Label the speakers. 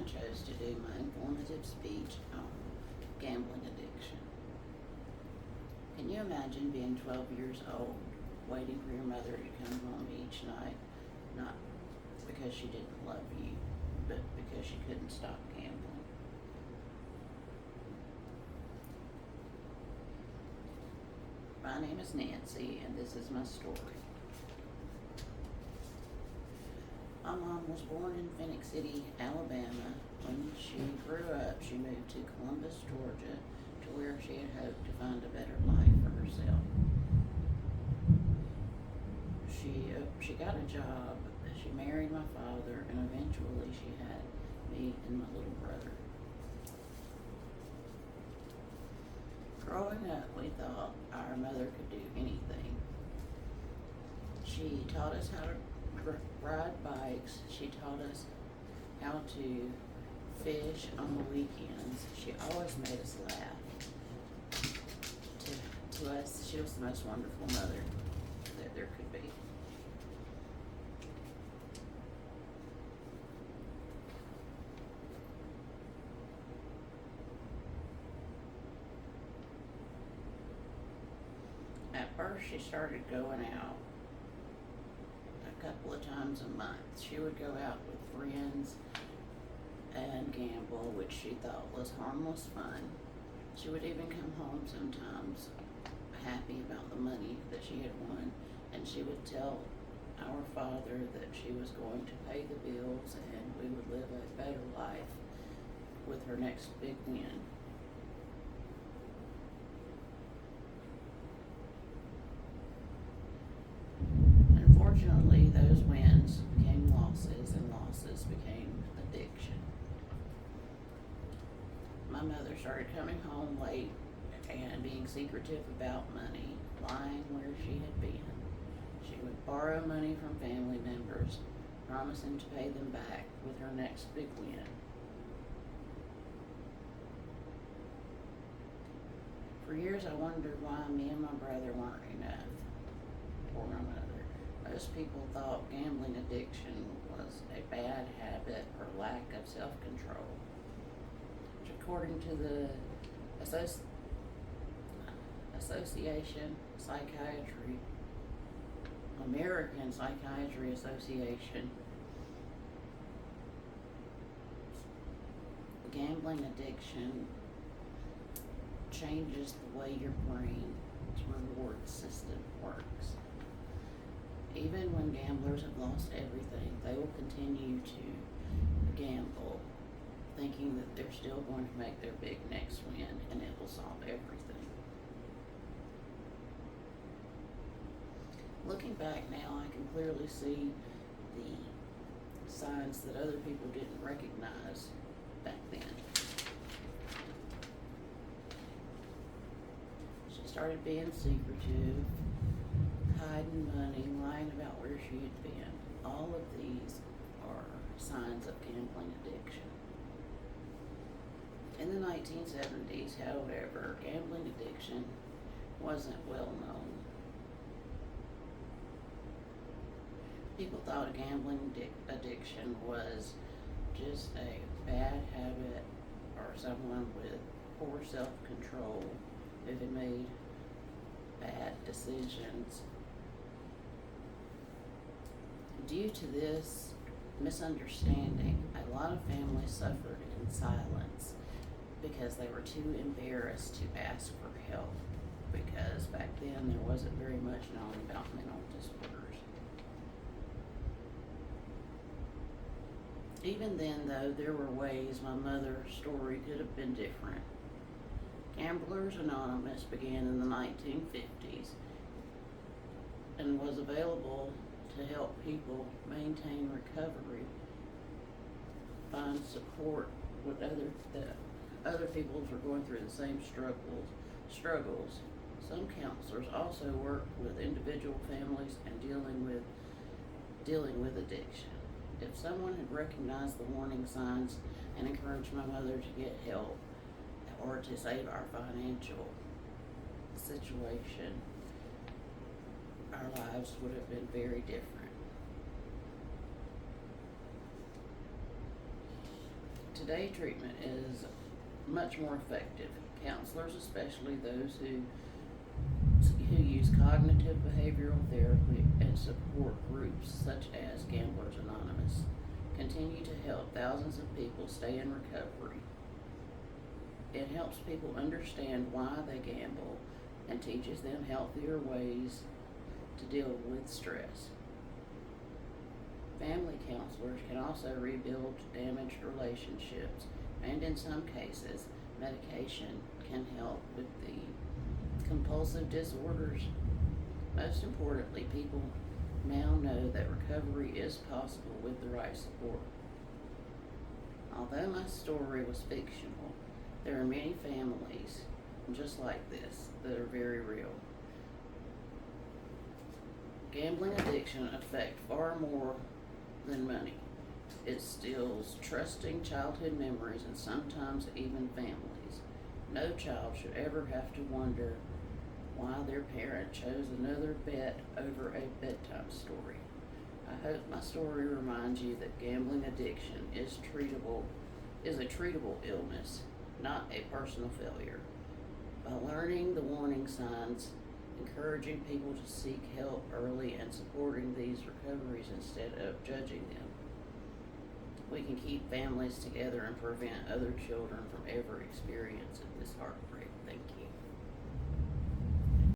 Speaker 1: chose to do my informative speech on gambling addiction. Can you imagine being 12 years old, waiting for your mother to come home each night, not because she didn't love you, but because she couldn't stop gambling? My name is Nancy, and this is my story. My mom was born in Phoenix City, Alabama. When she grew up, she moved to Columbus, Georgia, to where she had hoped to find a better life for herself. She got a job, she married my father, and eventually she had me and my little brother. Growing up, we thought our mother could do anything. She taught us how to ride bikes. She taught us how to fish on the weekends. She always made us laugh. To us, she was the most wonderful mother that there could be. At first, she started going out a couple of times a month. She would go out with friends and gamble, which she thought was harmless fun. She would even come home sometimes happy about the money that she had won, and she would tell our father that she was going to pay the bills and we would live a better life with her next big win. Unfortunately, those wins became losses, and losses became addiction. My mother started coming home late and being secretive about money, lying where she had been. She would borrow money from family members, promising to pay them back with her next big win. For years, I wondered why me and my brother weren't enough for my mother. Most people thought gambling addiction was a bad habit or lack of self-control, which according to the Association Psychiatry, American Psychiatry Association, gambling addiction changes the way your brain's reward system works. Even when gamblers have lost everything, they will continue to gamble, thinking that they're still going to make their big next win and it will solve everything. Looking back now, I can clearly see the signs that other people didn't recognize back then. She started being secretive, hiding money, lying about where she had been. All of these are signs of gambling addiction. In the 1970s, however, gambling addiction wasn't well known. People thought a gambling addiction was just a bad habit or someone with poor self-control who had made bad decisions. Due to this misunderstanding, a lot of families suffered in silence because they were too embarrassed to ask for help, because back then there wasn't very much known about mental disorders. Even then, though, there were ways my mother's story could have been different. Gamblers Anonymous began in the 1950s and was available to help people maintain recovery, find support with other people who are going through the same struggles. Some counselors also work with individual families and dealing with addiction. If someone had recognized the warning signs and encouraged my mother to get help or to save our financial situation, our lives would have been very different. today treatment is much more effective. Counselors, especially those who use cognitive behavioral therapy and support groups such as Gamblers Anonymous, continue to help thousands of people stay in recovery. It helps people understand why they gamble and teaches them healthier ways to deal with stress. Family counselors can also rebuild damaged relationships, and in some cases, medication can help with the compulsive disorders. Most importantly, people now know that recovery is possible with the right support. Although my story was fictional, there are many families just like this that are very real. Gambling addiction affects far more than money. It steals trusting childhood memories and sometimes even families. No child should ever have to wonder why their parent chose another bet over a bedtime story. I hope my story reminds you that gambling addiction is a treatable illness, not a personal failure. By learning the warning signs, encouraging people to seek help early, and supporting these recoveries instead of judging them, we can keep families together and prevent other children from ever experiencing this heartbreak. Thank you.